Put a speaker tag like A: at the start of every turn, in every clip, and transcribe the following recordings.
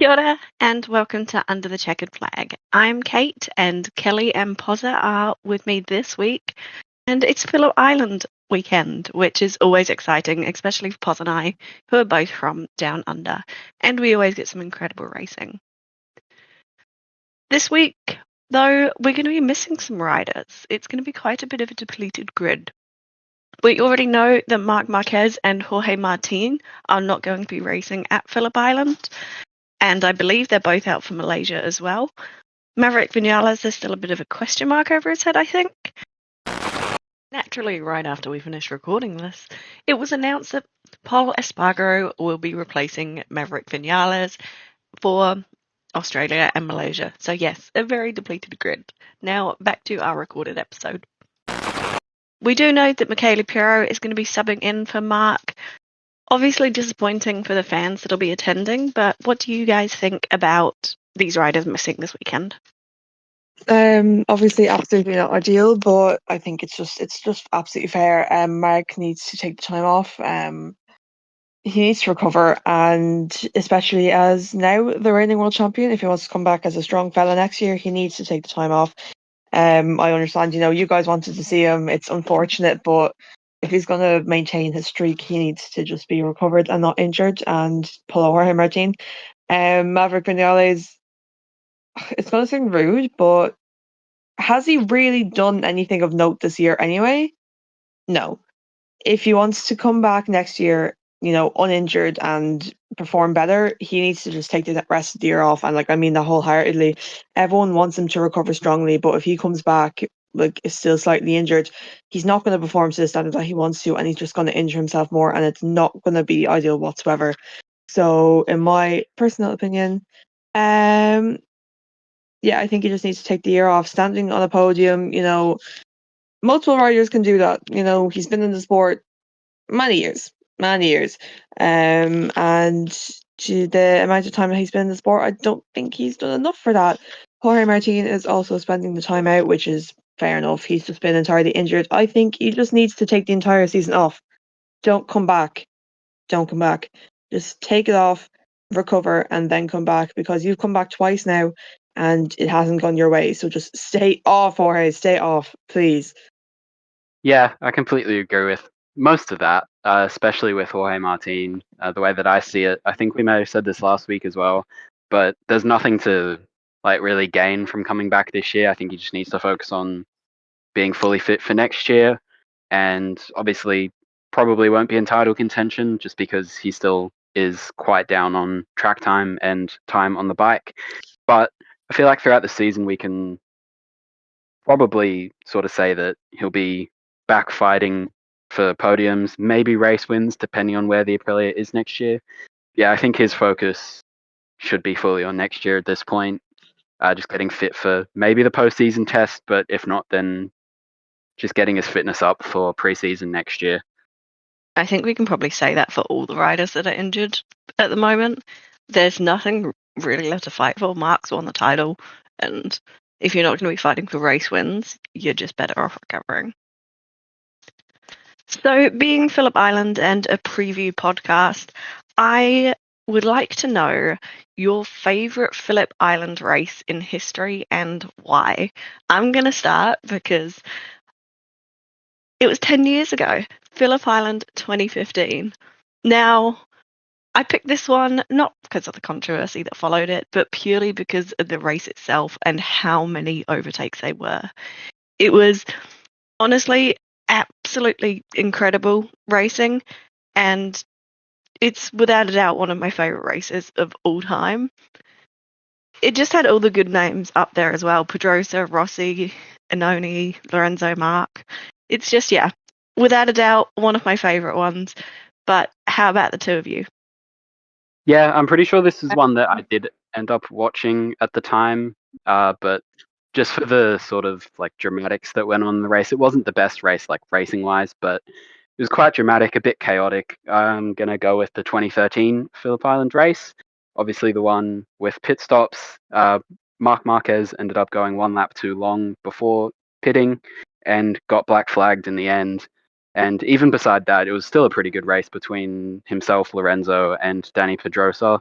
A: Kia ora, and welcome to Under the Checkered Flag. I'm Kate, and Kelly and PozzA are with me this week, and it's Phillip Island weekend, which is always exciting, especially for Poz and I, who are both from down under, and we always get some incredible racing. This week, though, we're going to be missing some riders. It's going to be quite a bit of a depleted grid. We already know that Marc Marquez and Jorge Martin are not going to be racing at Phillip Island, and I believe they're both out for Malaysia as well. Maverick Vinales, there's still a bit of a question mark over his head, I think. Naturally, right after we finish recording this, it was announced that Paul Espargaro will be replacing Maverick Vinales for Australia and Malaysia. So yes, a very depleted grid. Now back to our recorded episode. We do know that Michele Pirro is going to be subbing in for Mark. Obviously disappointing for the fans that'll be attending, but what do you guys think about these riders missing this weekend?
B: Obviously absolutely not ideal, but I think it's just absolutely fair. Mark needs to take the time off. He needs to recover, and especially as now the reigning world champion, if he wants to come back as a strong fella next year, he needs to take the time off. I understand, you guys wanted to see him. It's unfortunate, but if he's going to maintain his streak, he needs to just be recovered and not injured and pull over him, Martin. Maverick Vinales, it's going to seem rude, but has he really done anything of note this year anyway? No. If he wants to come back next year, uninjured and perform better, he needs to just take the rest of the year off. And I mean that wholeheartedly. Everyone wants him to recover strongly, but if he comes back is still slightly injured, he's not going to perform to the standard that he wants to, and he's just going to injure himself more, and it's not going to be ideal whatsoever. So, in my personal opinion, yeah, I think he just needs to take the year off. Standing on a podium, multiple riders can do that. He's been in the sport many years, many years. And to the amount of time that he's been in the sport, I don't think he's done enough for that. Jorge Martin is also spending the time out, which is fair enough. He's just been entirely injured. I think he just needs to take the entire season off. Don't come back. Don't come back. Just take it off, recover, and then come back, because you've come back twice now and it hasn't gone your way. So just stay off, Jorge. Stay off, please.
C: Yeah, I completely agree with most of that, especially with Jorge Martin. The way that I see it, I think we may have said this last week as well, but there's nothing to really gain from coming back this year. I think he just needs to focus on being fully fit for next year, and obviously probably won't be in title contention just because he still is quite down on track time and time on the bike. But I feel like throughout the season we can probably sort of say that he'll be back fighting for podiums, maybe race wins, depending on where the Aprilia is next year. Yeah, I think his focus should be fully on next year at this point. Just getting fit for maybe the postseason test, but if not, then just getting his fitness up for preseason next year.
A: I think we can probably say that for all the riders that are injured at the moment. There's nothing really left to fight for. Mark's won the title, and if you're not going to be fighting for race wins, you're just better off recovering. So, being Phillip Island and a preview podcast, I would like to know your favourite Phillip Island race in history and why. I'm going to start because it was 10 years ago, Phillip Island 2015. Now, I picked this one not because of the controversy that followed it, but purely because of the race itself and how many overtakes they were. It was honestly absolutely incredible racing, and it's without a doubt one of my favourite races of all time. It just had all the good names up there as well. Pedrosa, Rossi, Annoni, Lorenzo Marc. It's just, yeah, without a doubt, one of my favourite ones. But how about the two of you?
C: Yeah, I'm pretty sure this is one that I did end up watching at the time, but just for the sort of dramatics that went on in the race, it wasn't the best race racing wise, but it was quite dramatic, a bit chaotic. I'm gonna go with the 2013 Phillip Island race, obviously the one with pit stops. Marc Marquez ended up going one lap too long before pitting and got black flagged in the end. And even beside that, it was still a pretty good race between himself, Lorenzo, and Danny Pedrosa.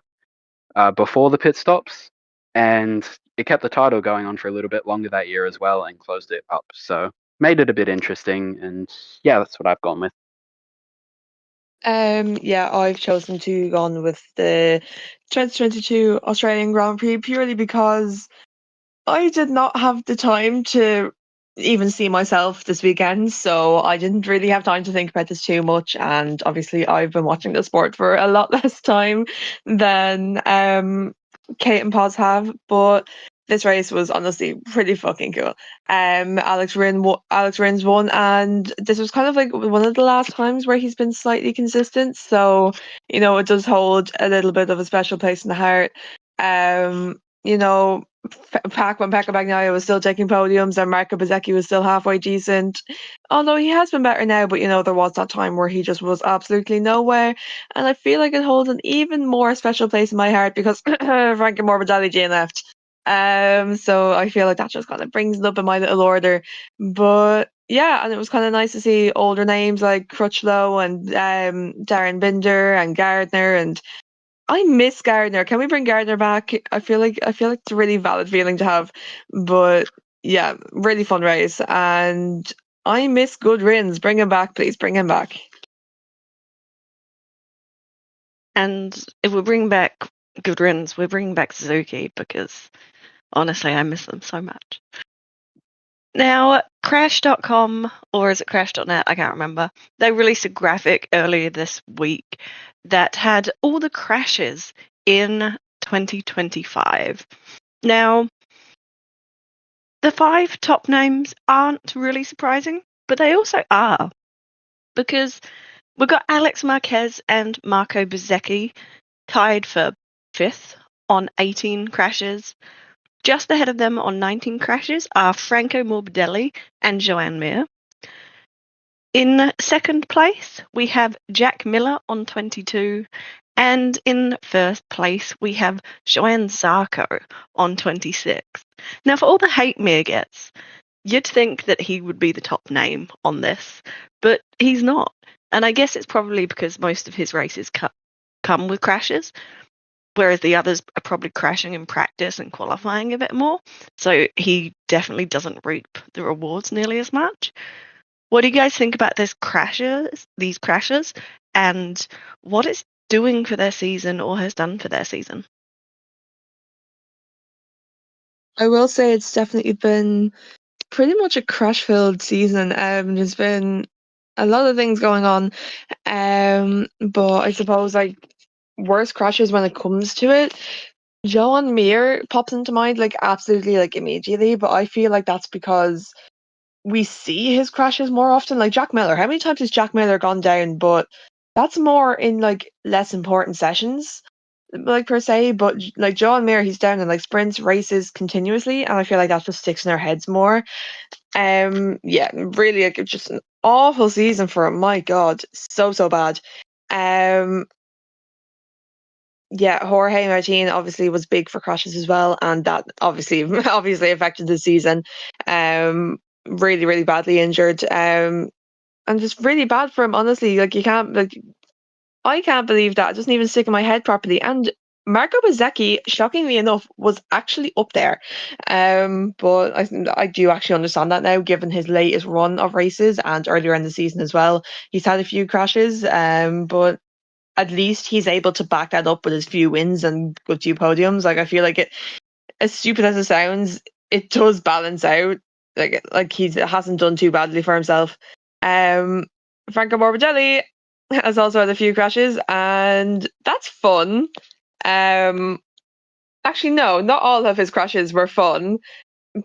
C: before the pit stops, and it kept the title going on for a little bit longer that year as well and closed it up. So made it a bit interesting, and yeah, that's what I've gone with.
B: Yeah, I've chosen to go on with the 2022 Australian Grand Prix purely because I did not have the time to even see myself this weekend, so I didn't really have time to think about this too much. And obviously, I've been watching the sport for a lot less time than Kate and Poz have. But this race was honestly pretty fucking cool. Alex Rins won, and this was kind of like one of the last times where he's been slightly consistent. So it does hold a little bit of a special place in the heart. You know, when Pecco Bagnaia was still taking podiums and Marco Bezzecchi was still halfway decent. Although he has been better now, but there was that time where he just was absolutely nowhere. And I feel like it holds an even more special place in my heart because Franco Morbidelli Jane left. So I feel like that just kind of brings it up in my little order. But yeah, and it was kind of nice to see older names like Crutchlow and Darren Binder and Gardner, and I miss Gardner. Can we bring Gardner back? I feel like it's a really valid feeling to have. But yeah, really fun race. And I miss good Rins. Bring him back, please. Bring him back.
A: And if we bring back good Rins, we're bringing back Suzuki because honestly, I miss them so much. Now, Crash.com, or is it Crash.net? I can't remember. They released a graphic earlier this week that had all the crashes in 2025. Now, the 5 top names aren't really surprising, but they also are. Because we've got Alex Marquez and Marco Bezzecchi tied for 5th on 18 crashes. Just ahead of them on 19 crashes are Franco Morbidelli and Joan Mir. In second place, we have Jack Miller on 22. And in first place, we have Joan Zarco on 26. Now, for all the hate Mir gets, you'd think that he would be the top name on this, but he's not. And I guess it's probably because most of his races come with crashes, whereas the others are probably crashing in practice and qualifying a bit more. So he definitely doesn't reap the rewards nearly as much. What do you guys think about these crashes, and what it's doing for their season or has done for their season?
B: I will say it's definitely been pretty much a crash-filled season. There's been a lot of things going on, but I suppose like worst crashes when it comes to it. Joan Mir pops into mind like absolutely like immediately, but I feel like that's because we see his crashes more often. Like Jack Miller, how many times has Jack Miller gone down? But that's more in like less important sessions, like per se. But like Joan Mir, he's down in like sprints, races continuously, and I feel like that just sticks in our heads more. Yeah, really, like, just an awful season for him. My God, so bad. Um, yeah, Jorge Martin obviously was big for crashes as well, and that obviously affected the season. Really badly injured. And just really bad for him. Honestly, like I can't believe that. It doesn't even stick in my head properly. And Marco Bezzecchi, shockingly enough, was actually up there. But I do actually understand that now, given his latest run of races and earlier in the season as well. He's had a few crashes, but at least he's able to back that up with his few wins and good few podiums. Like I feel like it, as stupid as it sounds, it does balance out. Like he hasn't done too badly for himself. Franco Morbidelli has also had a few crashes, and that's fun. Actually, no, not all of his crashes were fun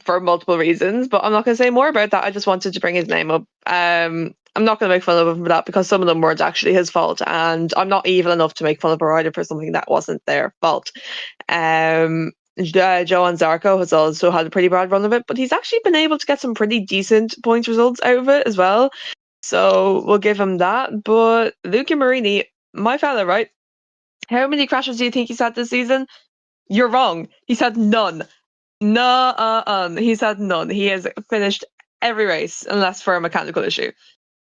B: for multiple reasons, but I'm not going to say more about that. I just wanted to bring his name up. I'm not going to make fun of him for that because some of them weren't actually his fault, and I'm not evil enough to make fun of a rider for something that wasn't their fault. Joan Zarco has also had a pretty bad run of it, but he's actually been able to get some pretty decent points results out of it as well. So we'll give him that. But Luca Marini, my fella, right? How many crashes do you think he's had this season? You're wrong. He's had none. None. He's had none. He has finished every race unless for a mechanical issue.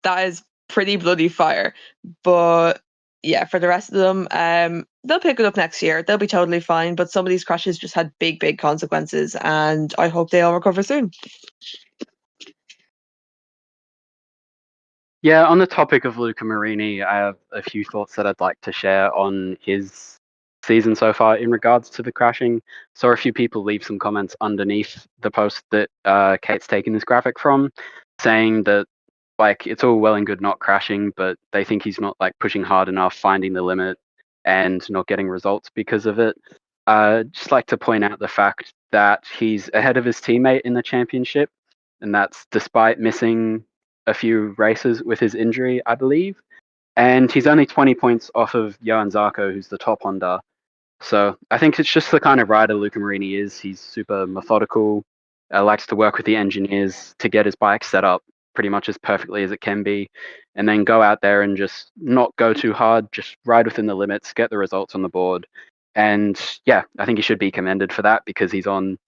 B: That is pretty bloody fire. But yeah, for the rest of them, they'll pick it up next year. They'll be totally fine. But some of these crashes just had big consequences, and I hope they all recover soon.
C: Yeah, on the topic of Luca Marini, I have a few thoughts that I'd like to share on his season so far in regards to the crashing. Saw a few people leave some comments underneath the post that Kate's taken this graphic from, saying that like it's all well and good not crashing, but they think he's not like pushing hard enough, finding the limit, and not getting results because of it. Just like to point out the fact that he's ahead of his teammate in the championship, and that's despite missing a few races with his injury, I believe. And he's only 20 points off of Johan Zarco, who's the top Honda. So I think it's just the kind of rider Luca Marini is. He's super methodical, likes to work with the engineers to get his bike set up pretty much as perfectly as it can be, and then go out there and just not go too hard, just ride within the limits, get the results on the board. And yeah, I think he should be commended for that because he's on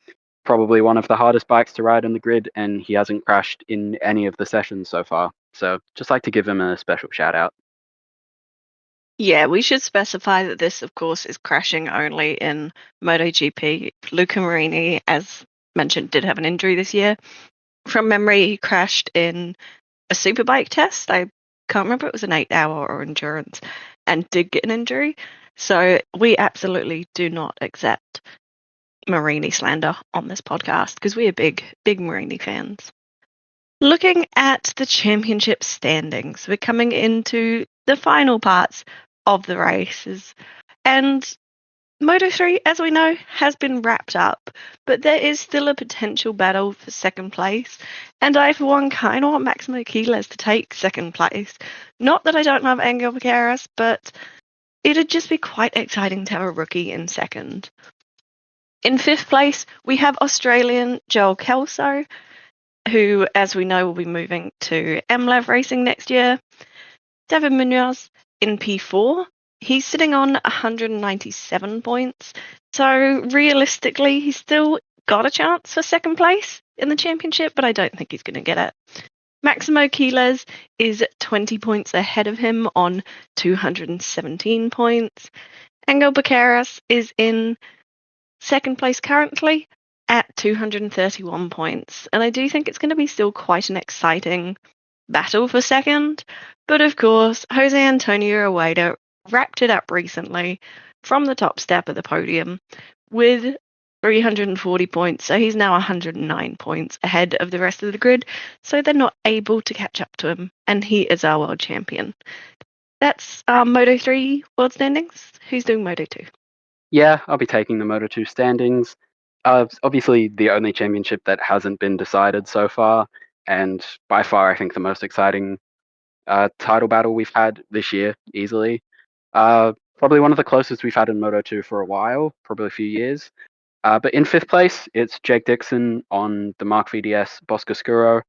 C: probably one of the hardest bikes to ride on the grid, and he hasn't crashed in any of the sessions so far. So just like to give him a special shout out.
A: Yeah, we should specify that this, of course, is crashing only in MotoGP. Luca Marini, as mentioned, did have an injury this year. From memory, he crashed in a superbike test. I can't remember if it was an 8-hour or endurance, and did get an injury. So we absolutely do not accept Marini slander on this podcast because we are big Marini fans. Looking at the championship standings, we're coming into the final parts of the races, and Moto3, as we know, has been wrapped up, but there is still a potential battle for second place, and I, for one, kind of want Maximo Quiles to take second place. Not that I don't love Angel Vaqueras, but it'd just be quite exciting to have a rookie in second. In fifth place, we have Australian Joel Kelso, who, as we know, will be moving to MLEV Racing next year. David Munoz in P4. He's sitting on 197 points. So realistically, he's still got a chance for second place in the championship, but I don't think he's going to get it. Maximo Quiles is 20 points ahead of him on 217 points. Angel Vaqueras is in second place currently at 231 points. And I do think it's going to be still quite an exciting battle for second. But of course, Jose Antonio Rueda wrapped it up recently from the top step of the podium with 340 points. So he's now 109 points ahead of the rest of the grid. So they're not able to catch up to him. And he is our world champion. That's Moto3 world standings. Who's doing Moto2?
C: Yeah, I'll be taking the Moto2 standings. Obviously, the only championship that hasn't been decided so far, and by far, I think the most exciting title battle we've had this year, easily. Probably one of the closest we've had in Moto2 for a while, probably a few years. But in fifth place, it's Jake Dixon on the Mark VDS Boscoscuro.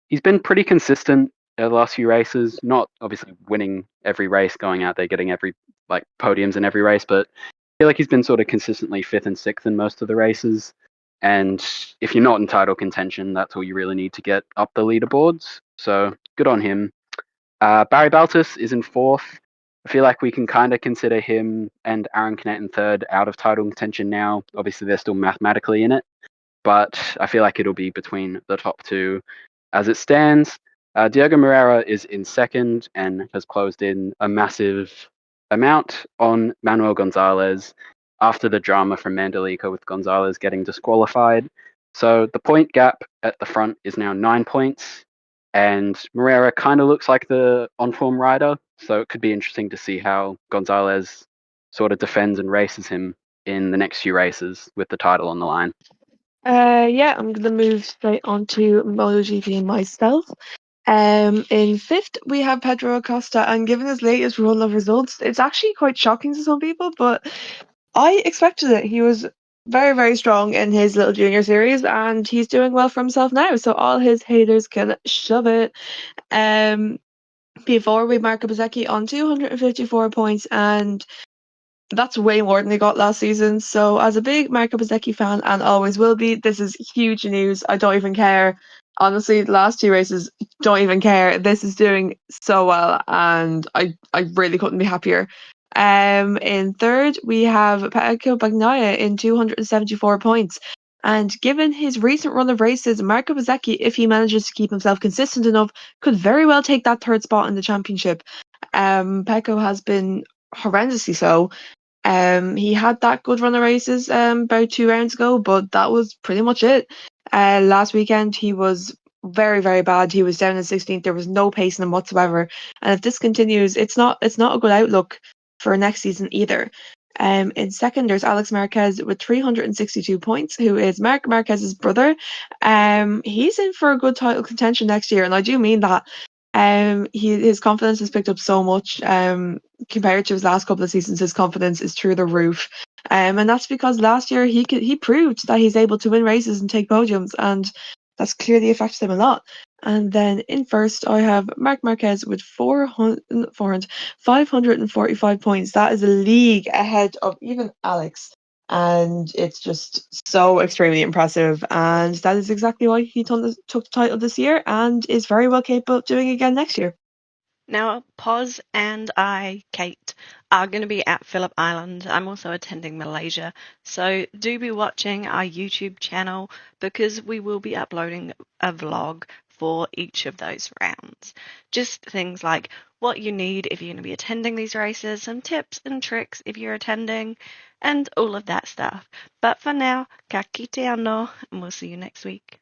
C: He's been pretty consistent the last few races, not obviously winning every race, going out there, getting every like podiums in every race, but I feel like he's been sort of consistently fifth and sixth in most of the races. And if you're not in title contention, that's all you really need to get up the leaderboards. So good on him. Barry Baltus is in fourth. I feel like we can kind of consider him and Aaron Canet in third out of title contention now. Obviously, they're still mathematically in it, but I feel like it'll be between the top two as it stands. Diego Moreira is in second and has closed in a massive amount on Manuel Gonzalez after the drama from Mandalika with Gonzalez getting disqualified. So the point gap at the front is now 9 points, and Moreira kind of looks like the on-form rider, so it could be interesting to see how Gonzalez sort of defends and races him in the next few races with the title on the line.
B: Yeah, I'm gonna move straight on to MotoGP myself. In fifth, we have Pedro Acosta, and given his latest run of results, it's actually quite shocking to some people, but I expected it. He was very strong in his little junior series, and he's doing well for himself now, so all his haters can shove it. Before we Marco Bezzecchi on 254 points, and that's way more than he got last season. So as a big Marco Bezzecchi fan, and always will be, this is huge news. I don't even care Honestly, the last two races, don't even care. This is doing so well, and I really couldn't be happier. In third, we have Pecco Bagnaia in 274 points. And given his recent run of races, Marco Bezzecchi, if he manages to keep himself consistent enough, could very well take that third spot in the championship. Pecco has been horrendously so. He had that good run of races about 2 rounds ago, but that was pretty much it. Last weekend he was very, very bad. He was down in 16th. There was no pace in him whatsoever. And if this continues, it's not a good outlook for next season either. In second, there's Alex Marquez with 362 points, who is Marc Marquez's brother. He's in for a good title contention next year, and I do mean that. His confidence has picked up so much. Compared to his last couple of seasons, his confidence is through the roof. And that's because last year he proved that he's able to win races and take podiums, and that's clearly affected him a lot. And then in first, I have Marc Marquez with 545 points. That is a league ahead of even Alex. And it's just so extremely impressive. And that is exactly why he took the title this year and is very well capable of doing it again next year.
A: Now, Poz and I, Kate, are going to be at Phillip Island. I'm also attending Malaysia, so do be watching our YouTube channel because we will be uploading a vlog for each of those rounds. Just things like what you need if you're going to be attending these races, some tips and tricks if you're attending, and all of that stuff. But for now, ka kite anō, and we'll see you next week.